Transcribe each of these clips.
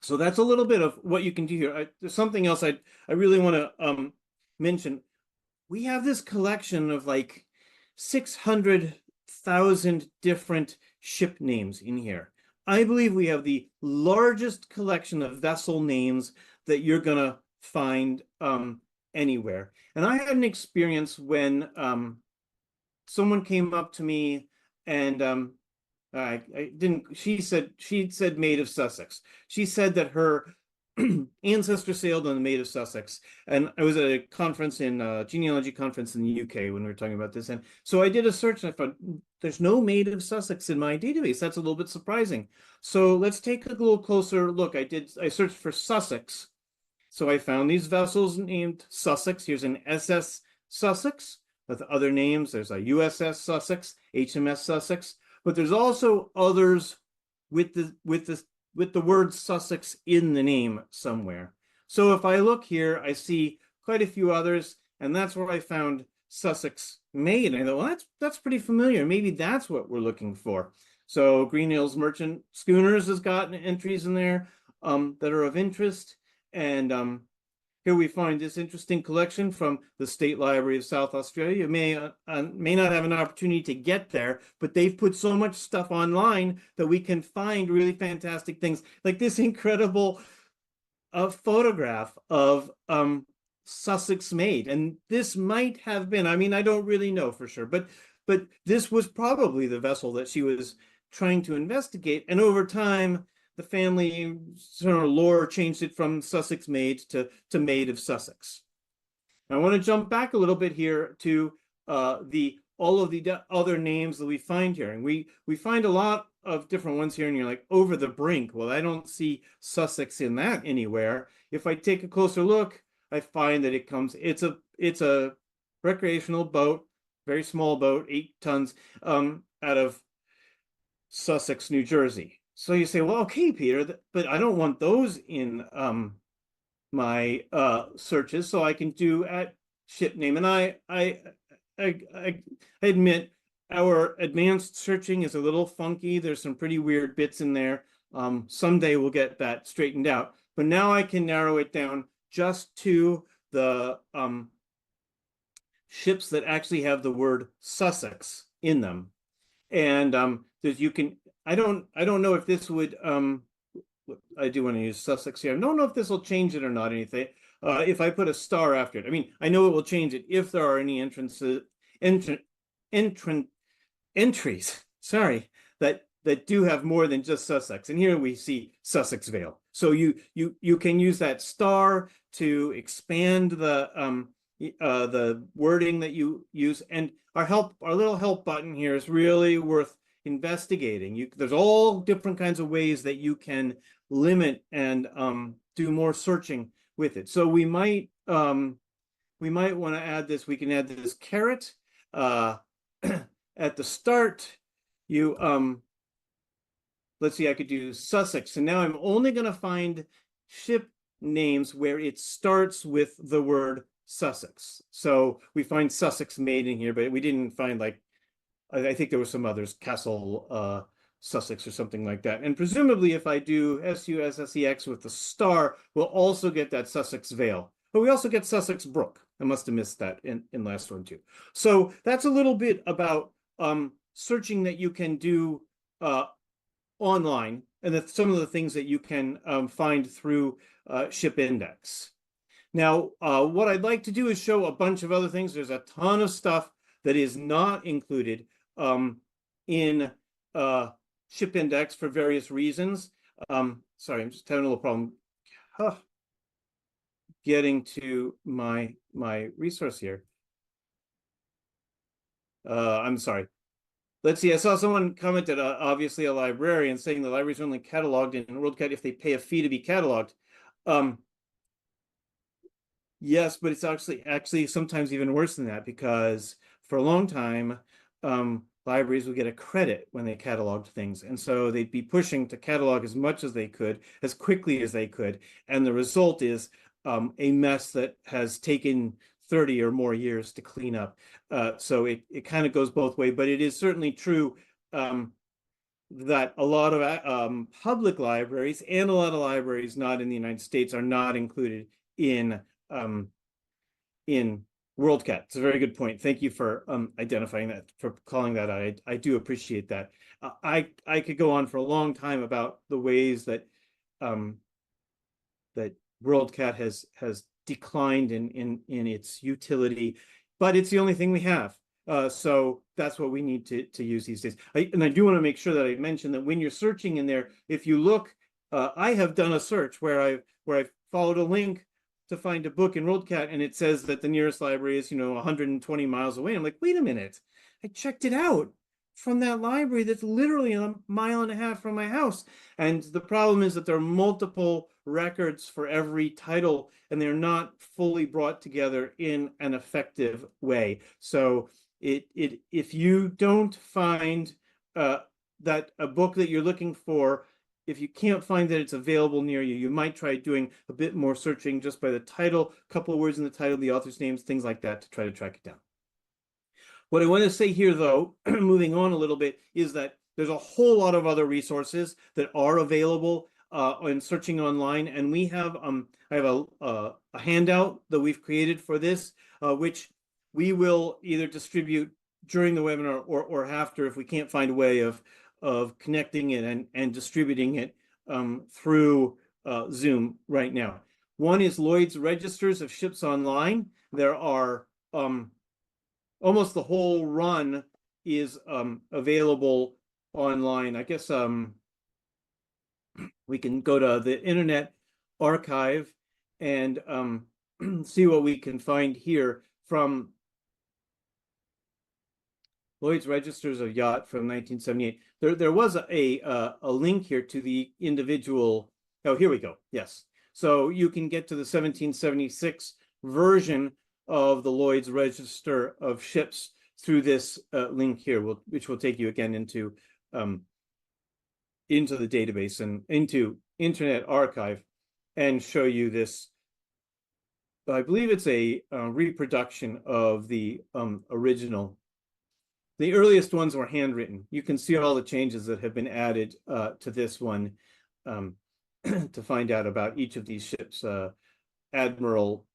So that's a little bit of what you can do here. There's something else I really want to mention. We have this collection of like 600,000 different ship names in here. I believe we have the largest collection of vessel names that you're gonna find anywhere. And I had an experience when someone came up to me and I didn't. She'd said Maid of Sussex. She said that her ancestor sailed on the Maid of Sussex, and I was at a conference in genealogy conference in the UK when we were talking about this, and so I did a search and I found there's no Maid of Sussex in my database. That's a little bit surprising. So let's take a little closer look. I searched for Sussex, so I found these vessels named Sussex. Here's an SS Sussex with other names. There's a USS Sussex, HMS Sussex. But there's also others with the word Sussex in the name somewhere. So if I look here, I see quite a few others, and that's where I found Sussex Maid. And I thought, well, that's pretty familiar. Maybe that's what we're looking for. So Green Hills Merchant Schooners has got entries in there that are of interest. And here we find this interesting collection from the State Library of South Australia. You may not have an opportunity to get there, but they've put so much stuff online that we can find really fantastic things, like this incredible photograph of Sussex Maid. And this might have been, I mean, I don't really know for sure, but this was probably the vessel that she was trying to investigate. And over time, the family sort of lore changed it from Sussex Maid to Maid of Sussex. I want to jump back a little bit here to all of the other names that we find here. And we find a lot of different ones here, and you're like, over the brink. Well, I don't see Sussex in that anywhere. If I take a closer look, I find that it's a recreational boat, very small boat, 8 tons, out of Sussex, New Jersey. So you say, well, okay, Peter, but I don't want those in my searches, so I can do at ship name. And I admit our advanced searching is a little funky. There's some pretty weird bits in there. Someday we'll get that straightened out. But now I can narrow it down just to the ships that actually have the word Sussex in them. And I don't know if this would I do want to use Sussex here. I don't know if this will change it or not, anything. If I put a star after it. I mean, I know it will change it if there are any entries, sorry, that do have more than just Sussex. And here we see Sussex Vale. So you can use that star to expand the wording that you use. And our little help button here is really worth investigating. There's all different kinds of ways that you can limit and do more searching with it. So we might want to add this. We can add this caret at the start. Let's see, I could do Sussex. And now I'm only going to find ship names where it starts with the word Sussex. So we find Sussex Maid in here, but we didn't find, like, I think there were some others, Castle Sussex or something like that. And presumably if I do SUSSEX with the star, we'll also get that Sussex Vale. But we also get Sussex Brook. I must have missed that in last one too. So that's a little bit about searching that you can do online, and some of the things that you can find through ShipIndex. Now, what I'd like to do is show a bunch of other things. There's a ton of stuff that is not included in ShipIndex for various reasons. Sorry, I'm just having a little problem getting to my resource here. I'm sorry. Let's see, I saw someone commented, obviously a librarian, saying the libraries are only cataloged in WorldCat if they pay a fee to be cataloged. Yes, but it's actually sometimes even worse than that, because for a long time, libraries would get a credit when they cataloged things. And so they'd be pushing to catalog as much as they could, as quickly as they could. And the result is a mess that has taken 30 or more years to clean up. So it kind of goes both ways, but it is certainly true. that a lot of public libraries and a lot of libraries not in the United States are not included um, in WorldCat. It's a very good point. Thank you for identifying that, for calling that out. I do appreciate that. I could go on for a long time about the ways that um, that WorldCat has declined in its utility, but it's the only thing we have. So that's what we need to use these days. And I do want to make sure that I mention that when you're searching in there, if you look, I have done a search where I followed a link to find a book in WorldCat, and it says that the nearest library is 120 miles away. I'm like, wait a minute, I checked it out from that library that's literally a mile and a half from my house. And the problem is that there are multiple records for every title, and they're not fully brought together in an effective way. So if you don't find that a book that you're looking for, if you can't find that it's available near you, you might try doing a bit more searching just by the title, a couple of words in the title, the author's names, things like that to try to track it down. What I want to say here, though, moving on a little bit, is that there's a whole lot of other resources that are available in searching online, and we have I have a handout that we've created for this, which we will either distribute during the webinar or after if we can't find a way of connecting it and distributing it through Zoom right now. One is Lloyd's Registers of Ships Online. There are almost the whole run is available online. I guess we can go to the Internet Archive and see what we can find here from Lloyd's Registers of Yacht from 1978. There was a link here to the individual. Oh, here we go. Yes. So you can get to the 1776 version of the Lloyd's Register of Ships through this link here, which will take you again into the database and into Internet Archive and show you this. I believe it's a reproduction of the original. The earliest ones were handwritten. You can see all the changes that have been added to this one to find out about each of these ships. Admiral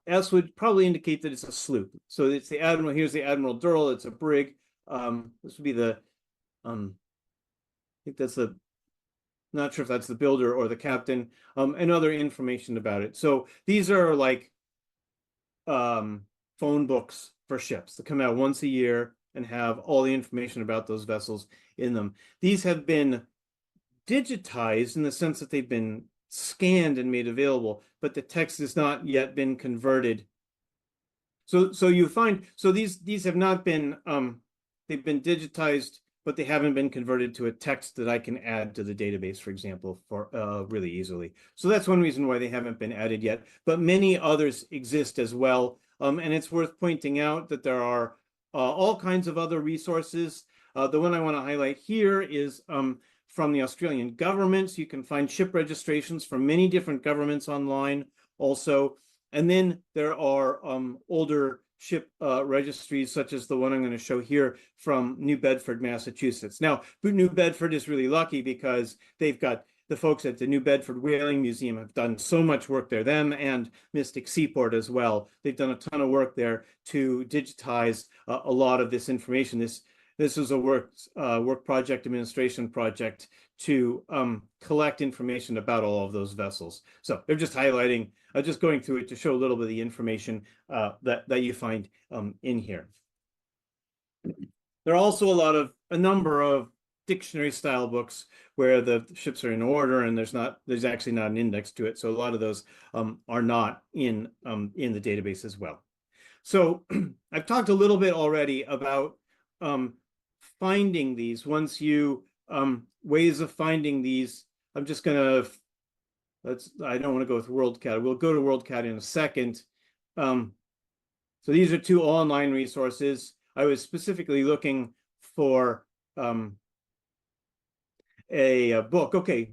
S would probably indicate that it's a sloop. So it's the Admiral. Here's the Admiral Durrell. It's a brig. This would be the, I think that's the, not sure if that's the builder or the captain, and other information about it. So these are like phone books for ships that come out once a year and have all the information about those vessels in them. These have been digitized in the sense that they've been scanned and made available, but the text has not yet been converted. So you find, so these have not been, they've been digitized, but they haven't been converted to a text that I can add to the database, for example, for really easily. So that's one reason why they haven't been added yet, but many others exist as well. And it's worth pointing out that there are all kinds of other resources. The one I want to highlight here is from the Australian government. So you can find ship registrations from many different governments online also. And then there are older ship registries, such as the one I'm going to show here from New Bedford, Massachusetts. Now, New Bedford is really lucky because they've got the folks at the New Bedford Whaling Museum have done so much work there, them and Mystic Seaport as well. They've done a ton of work there to digitize a lot of this information. This is a work project administration project to collect information about all of those vessels. So they're just highlighting, just going through it to show a little bit of the information that you find in here. There are also a number of dictionary style books where the ships are in order and there's actually not an index to it. So a lot of those are not in the database as well. So I've talked a little bit already about finding these. Once you ways of finding these, I'm just gonna I don't want to go with WorldCat. We'll go to WorldCat in a second. So these are two online resources. I was specifically looking for a book. Okay,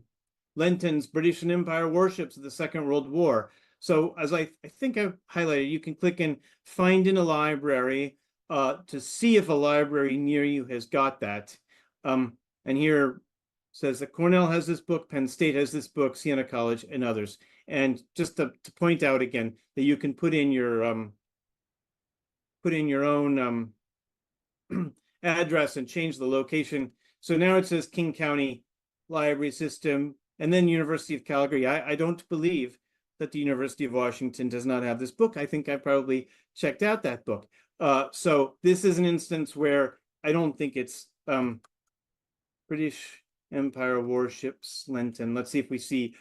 Lenton's British and Empire Warships of the Second World War. So as I think I've highlighted, you can click and find in a library to see if a library near you has got that. And here says that Cornell has this book, Penn State has this book, Siena College, and others. And just to point out again that you can put in your own address and change the location. So now it says King County Library System, and then University of Calgary. I don't believe that the University of Washington does not have this book. I think I probably checked out that book. So this is an instance where I don't think it's British Empire Warships Lenton. Let's see if we see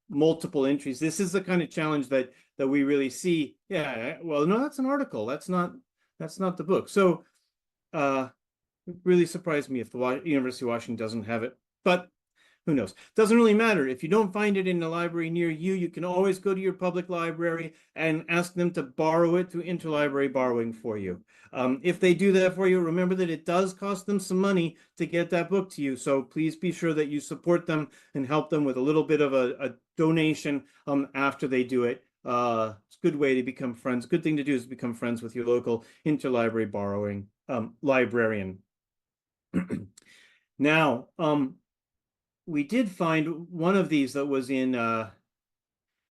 multiple entries. This is the kind of challenge that we really see. Yeah, well, no, that's an article. That's not the book. So it really surprised me if the University of Washington doesn't have it, but who knows? Doesn't really matter. If you don't find it in a library near you, you can always go to your public library and ask them to borrow it through interlibrary borrowing for you. If they do that for you, remember that it does cost them some money to get that book to you. So please be sure that you support them and help them with a little bit of a donation after they do it. It's a good way to become friends. Good thing to do is become friends with your local interlibrary borrowing librarian. Now, we did find one of these that was in